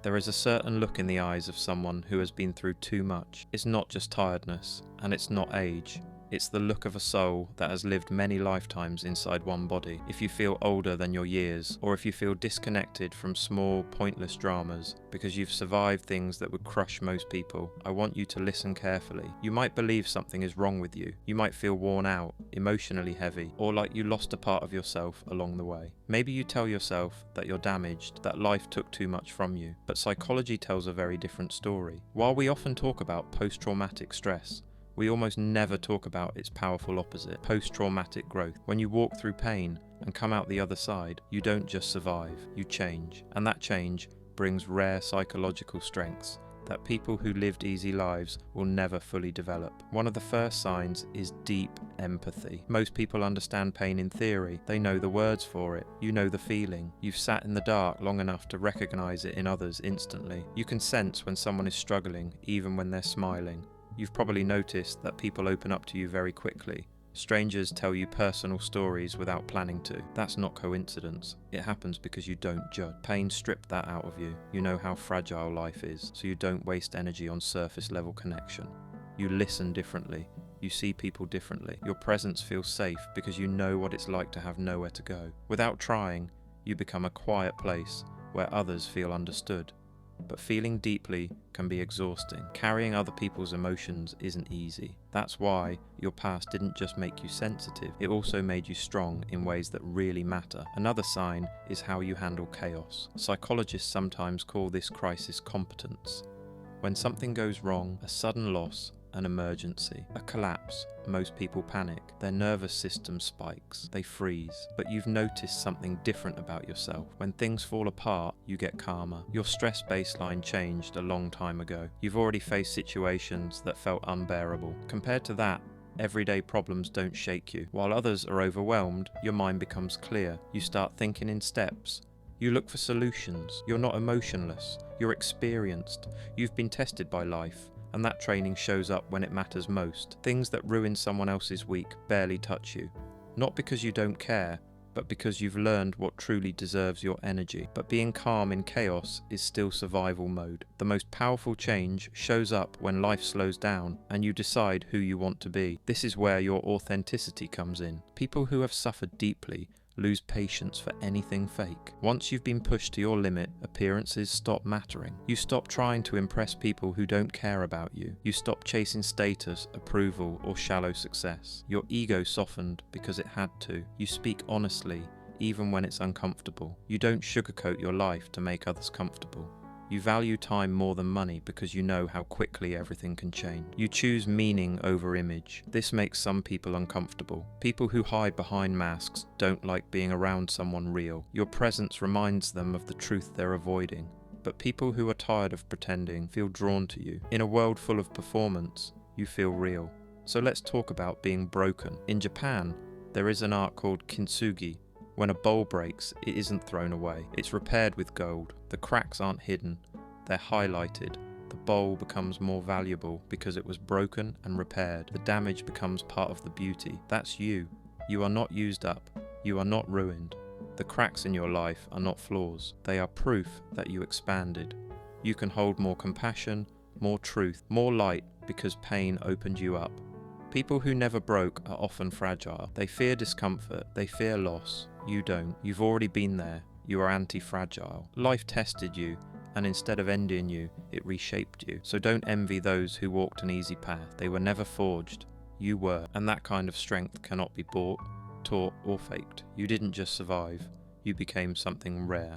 There is a certain look in the eyes of someone who has been through too much. It's not just tiredness, and it's not age. It's the look of a soul that has lived many lifetimes inside one body. If you feel older than your years, or if you feel disconnected from small, pointless dramas because you've survived things that would crush most people, I want you to listen carefully. You might believe something is wrong with you. You might feel worn out, emotionally heavy, or like you lost a part of yourself along the way. Maybe you tell yourself that you're damaged, that life took too much from you, but psychology tells a very different story. While we often talk about post-traumatic stress, we almost never talk about its powerful opposite, post-traumatic growth. When you walk through pain and come out the other side, you don't just survive, you change. And that change brings rare psychological strengths that people who lived easy lives will never fully develop. One of the first signs is deep empathy. Most people understand pain in theory. They know the words for it. You know the feeling. You've sat in the dark long enough to recognize it in others instantly. You can sense when someone is struggling, even when they're smiling. You've probably noticed that people open up to you very quickly. Strangers tell you personal stories without planning to. That's not coincidence. It happens because you don't judge. Pain stripped that out of you. You know how fragile life is, so you don't waste energy on surface level connection. You listen differently. You see people differently. Your presence feels safe because you know what it's like to have nowhere to go. Without trying, you become a quiet place where others feel understood. But feeling deeply can be exhausting. Carrying other people's emotions isn't easy. That's why your past didn't just make you sensitive, it also made you strong in ways that really matter. Another sign is how you handle chaos. Psychologists sometimes call this crisis competence. When something goes wrong, a sudden loss, an emergency, a collapse, most people panic. Their nervous system spikes. They freeze. But you've noticed something different about yourself. When things fall apart, you get calmer. Your stress baseline changed a long time ago. You've already faced situations that felt unbearable. Compared to that, everyday problems don't shake you. While others are overwhelmed, your mind becomes clear. You start thinking in steps. You look for solutions. You're not emotionless. You're experienced. You've been tested by life. And that training shows up when it matters most. Things that ruin someone else's week barely touch you. Not because you don't care, but because you've learned what truly deserves your energy. But being calm in chaos is still survival mode. The most powerful change shows up when life slows down and you decide who you want to be. This is where your authenticity comes in. People who have suffered deeply lose patience for anything fake. Once you've been pushed to your limit, appearances stop mattering. You stop trying to impress people who don't care about you. You stop chasing status, approval, or shallow success. Your ego softened because it had to. You speak honestly, even when it's uncomfortable. You don't sugarcoat your life to make others comfortable. You value time more than money because you know how quickly everything can change. You choose meaning over image. This makes some people uncomfortable. People who hide behind masks don't like being around someone real. Your presence reminds them of the truth they're avoiding. But people who are tired of pretending feel drawn to you. In a world full of performance, you feel real. So let's talk about being broken. In Japan, there is an art called Kintsugi. When a bowl breaks, it isn't thrown away. It's repaired with gold. The cracks aren't hidden. They're highlighted. The bowl becomes more valuable because it was broken and repaired. The damage becomes part of the beauty. That's you. You are not used up. You are not ruined. The cracks in your life are not flaws. They are proof that you expanded. You can hold more compassion, more truth, more light because pain opened you up. People who never broke are often fragile. They fear discomfort. They fear loss. You don't. You've already been there. You are anti-fragile. Life tested you, and instead of ending you, it reshaped you. So don't envy those who walked an easy path. They were never forged. You were. And that kind of strength cannot be bought, taught, or faked. You didn't just survive. You became something rare.